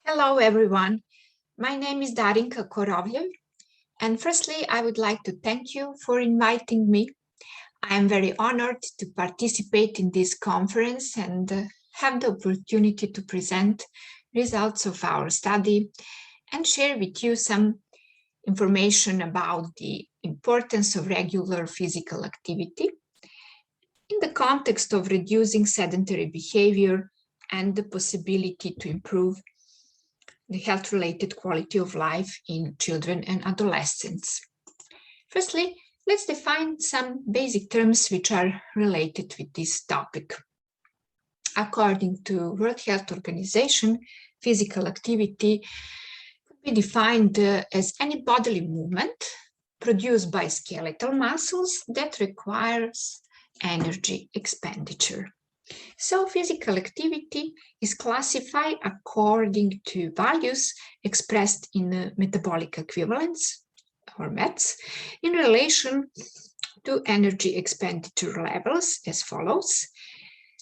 Hello, everyone. My name is Darinka Korovljev, and firstly, I would like to thank you for inviting me. I am very honored to participate in this conference and have the opportunity to present results of our study and share with you some information about the importance of regular physical activity in the context of reducing sedentary behavior and the possibility to improve the health-related quality of life in children and adolescents. Firstly, let's define some basic terms which are related with this topic. According to World Health Organization, physical activity can be defined as any bodily movement produced by skeletal muscles that requires energy expenditure. So physical activity is classified according to values expressed in metabolic equivalents, or METs, in relation to energy expenditure levels as follows: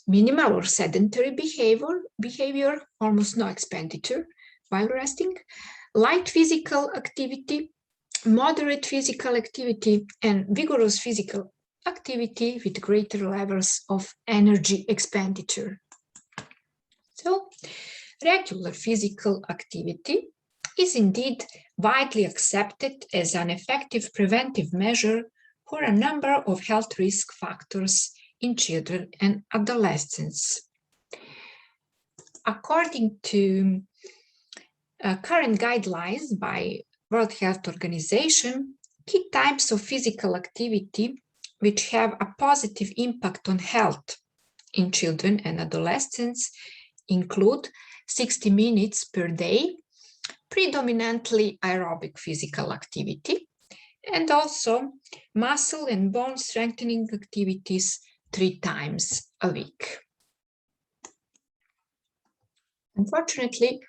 minimal or sedentary behavior, almost no expenditure while resting, light physical activity, moderate physical activity, and vigorous physical activity with greater levels of energy expenditure. So, regular physical activity is indeed widely accepted as an effective preventive measure for a number of health risk factors in children and adolescents. According to current guidelines by World Health Organization, key types of physical activity which have a positive impact on health in children and adolescents include 60 minutes per day, predominantly aerobic physical activity, and also muscle and bone strengthening activities 3 times a week. Unfortunately,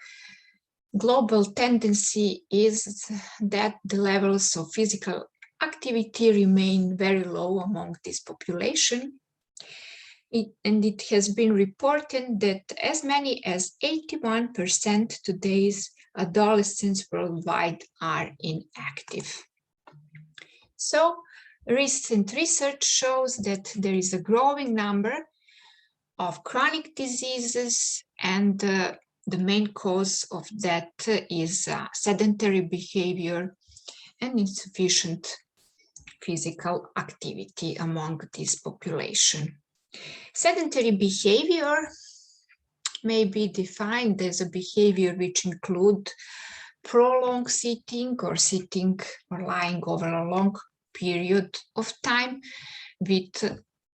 global tendency is that the levels of physical activity remain very low among this population. It has been reported that as many as 81% today's adolescents worldwide are inactive. So recent research shows that there is a growing number of chronic diseases, and the main cause of that is sedentary behavior and insufficient physical activity among this population. Sedentary behavior may be defined as a behavior which include prolonged sitting or lying over a long period of time with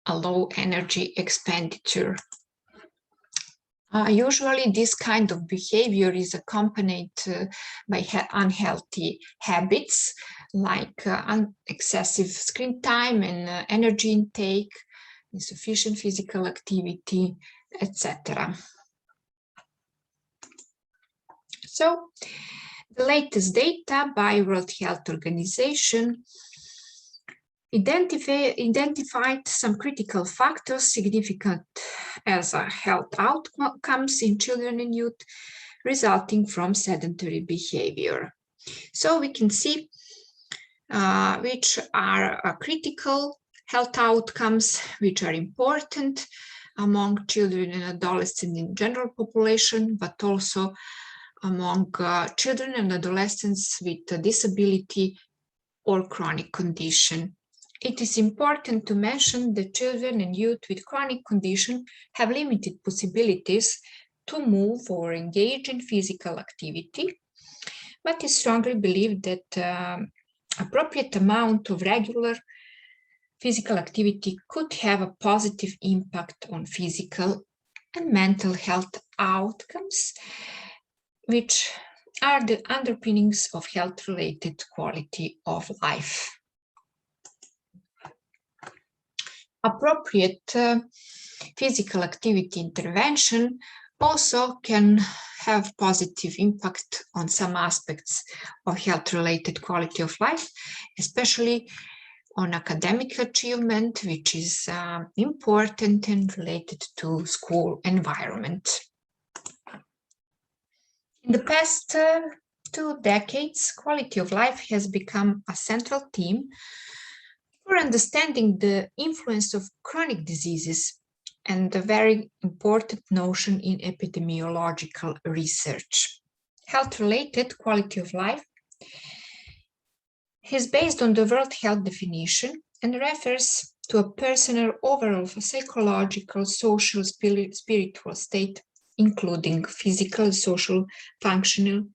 a low energy expenditure. Usually this kind of behavior is accompanied by unhealthy habits like excessive screen time and energy intake, insufficient physical activity, etc. So the latest data by World Health Organization identified some critical factors significant as health outcomes in children and youth resulting from sedentary behavior. So we can see which are critical health outcomes which are important among children and adolescents in general population, but also among children and adolescents with a disability or chronic condition. It is important to mention that children and youth with chronic condition have limited possibilities to move or engage in physical activity, but it's strongly believed that appropriate amount of regular physical activity could have a positive impact on physical and mental health outcomes, which are the underpinnings of health-related quality of life. Appropriate physical activity intervention also can have positive impact on some aspects of health-related quality of life, especially on academic achievement, which is important and related to school environment. In the past 2 decades, quality of life has become a central theme for understanding the influence of chronic diseases and a very important notion in epidemiological research. Health-related quality of life is based on the World Health definition and refers to a personal overall psychological, social, spiritual state, including physical, social, functioning,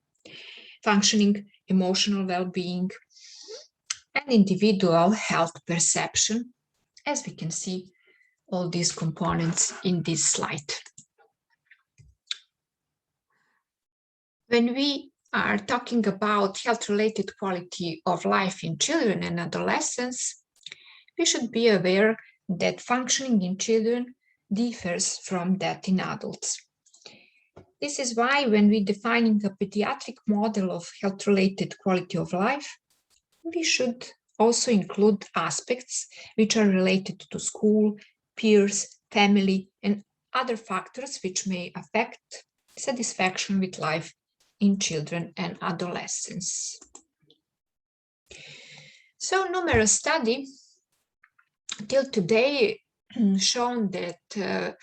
emotional well-being, and individual health perception, as we can see all these components in this slide. When we are talking about health-related quality of life in children and adolescents, we should be aware that functioning in children differs from that in adults. This is why when we defining a pediatric model of health-related quality of life, we should also include aspects which are related to school, peers, family, and other factors which may affect satisfaction with life in children and adolescents. So numerous studies till today shown that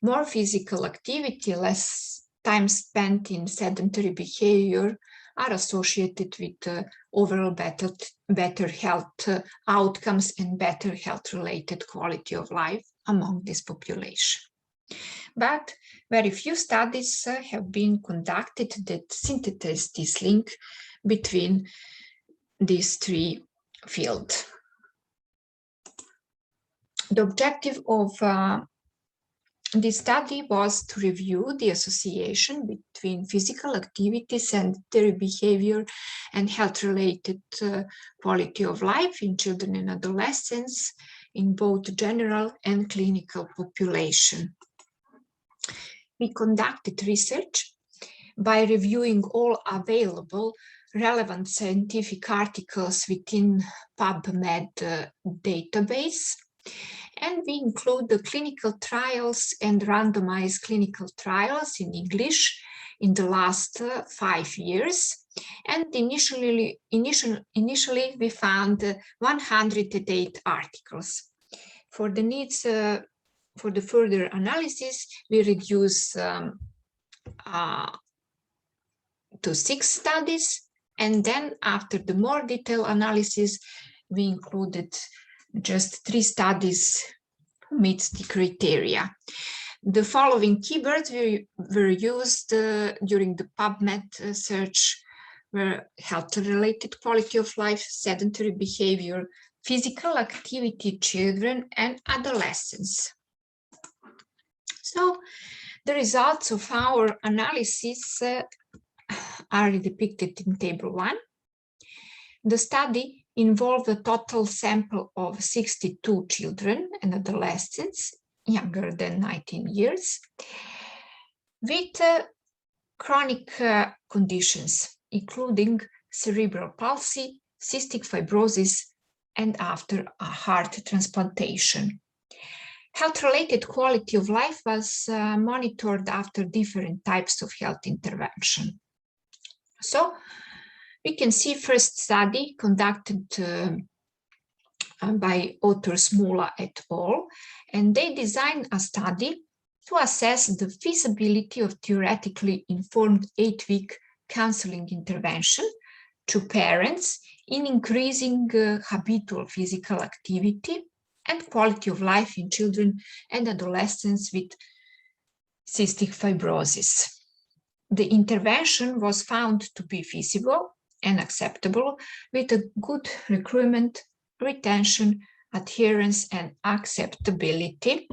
more physical activity, less time spent in sedentary behavior are associated with overall better health outcomes and better health-related quality of life among this population. But very few studies have been conducted that synthesize this link between these three fields. The objective of this study was to review the association between physical activity, sedentary behavior, and health-related quality of life in children and adolescents in both general and clinical population. We conducted research by reviewing all available relevant scientific articles within PubMed database. And we include the clinical trials and randomized clinical trials in English in the last 5 years. And initially we found 108 articles. For the needs for the further analysis, we reduce to 6 studies. And then after the more detailed analysis, we included just 3 studies who meet the criteria. The following keywords were used during the PubMed search were health-related quality of life, sedentary behavior, physical activity, children and adolescents. So the results of our analysis are depicted in table 1. The study involved a total sample of 62 children and adolescents younger than 19 years with chronic conditions, including cerebral palsy, cystic fibrosis, and after a heart transplantation. Health-related quality of life was monitored after different types of health intervention. So we can see first study conducted by authors Mula et al. And they designed a study to assess the feasibility of theoretically informed 8-week counseling intervention to parents in increasing habitual physical activity and quality of life in children and adolescents with cystic fibrosis. The intervention was found to be feasible and acceptable with a good recruitment, retention, adherence, and acceptability.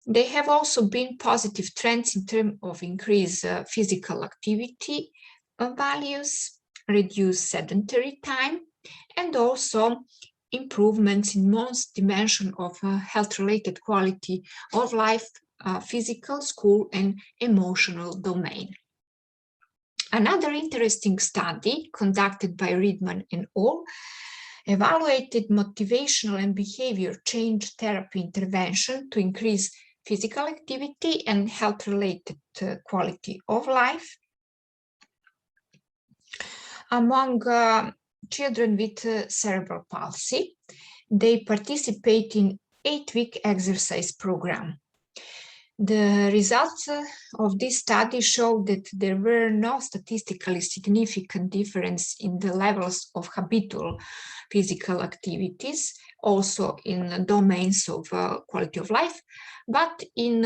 There have also been positive trends in terms of increased physical activity values, reduced sedentary time, and also improvements in most dimensions of health-related quality of life, physical, school, and emotional domain. Another interesting study conducted by Riedman and al. Evaluated motivational and behavior change therapy intervention to increase physical activity and health-related quality of life among children with cerebral palsy. They participate in 8-week exercise program. The results of this study showed that there were no statistically significant difference in the levels of habitual physical activities, also in domains of quality of life, but in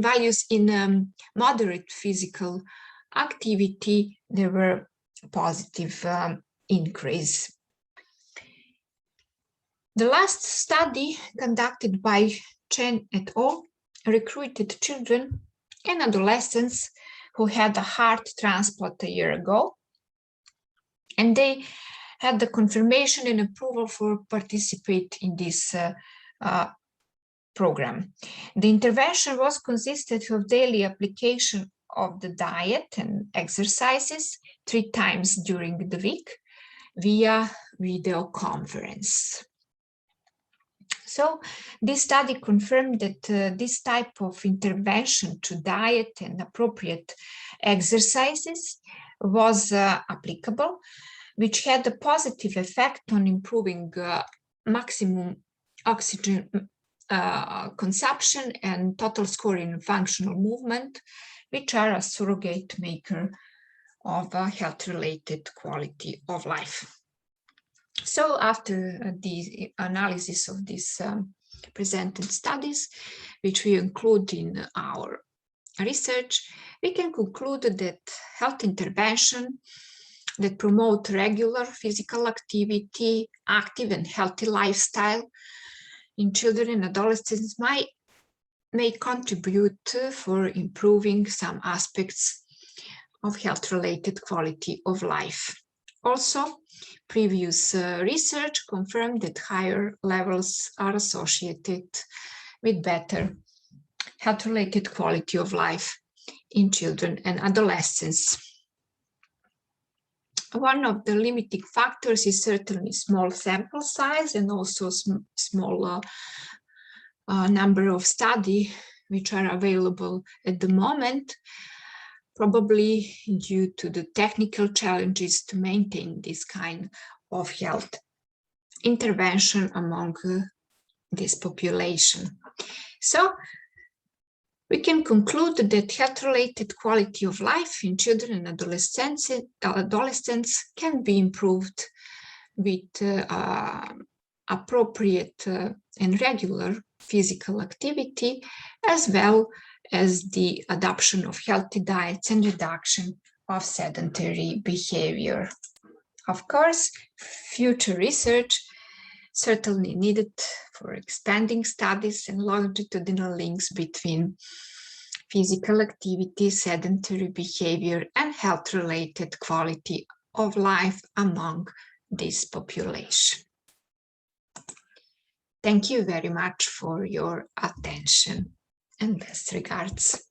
values in moderate physical activity, there were positive increase. The last study conducted by Chen et al. Recruited children and adolescents who had a heart transplant a year ago, and they had the confirmation and approval for participate in this program. The intervention was consisted of daily application of the diet and exercises 3 times during the week via video conference. So this study confirmed that this type of intervention to diet and appropriate exercises was applicable, which had a positive effect on improving maximum oxygen consumption and total score in functional movement, which are a surrogate marker of health-related quality of life. So after the analysis of these presented studies, which we include in our research, we can conclude that health intervention that promote regular physical activity, active and healthy lifestyle in children and adolescents may contribute for improving some aspects of health-related quality of life. Also, previous research confirmed that higher levels are associated with better health-related quality of life in children and adolescents. One of the limiting factors is certainly small sample size and also small number of studies which are available at the moment, probably due to the technical challenges to maintain this kind of health intervention among this population. So we can conclude that health-related quality of life in children and adolescents can be improved with appropriate and regular physical activity, as well as the adoption of healthy diets and reduction of sedentary behavior. Of course, future research certainly needed for expanding studies and longitudinal links between physical activity, sedentary behavior, and health-related quality of life among this population. Thank you very much for your attention and best regards.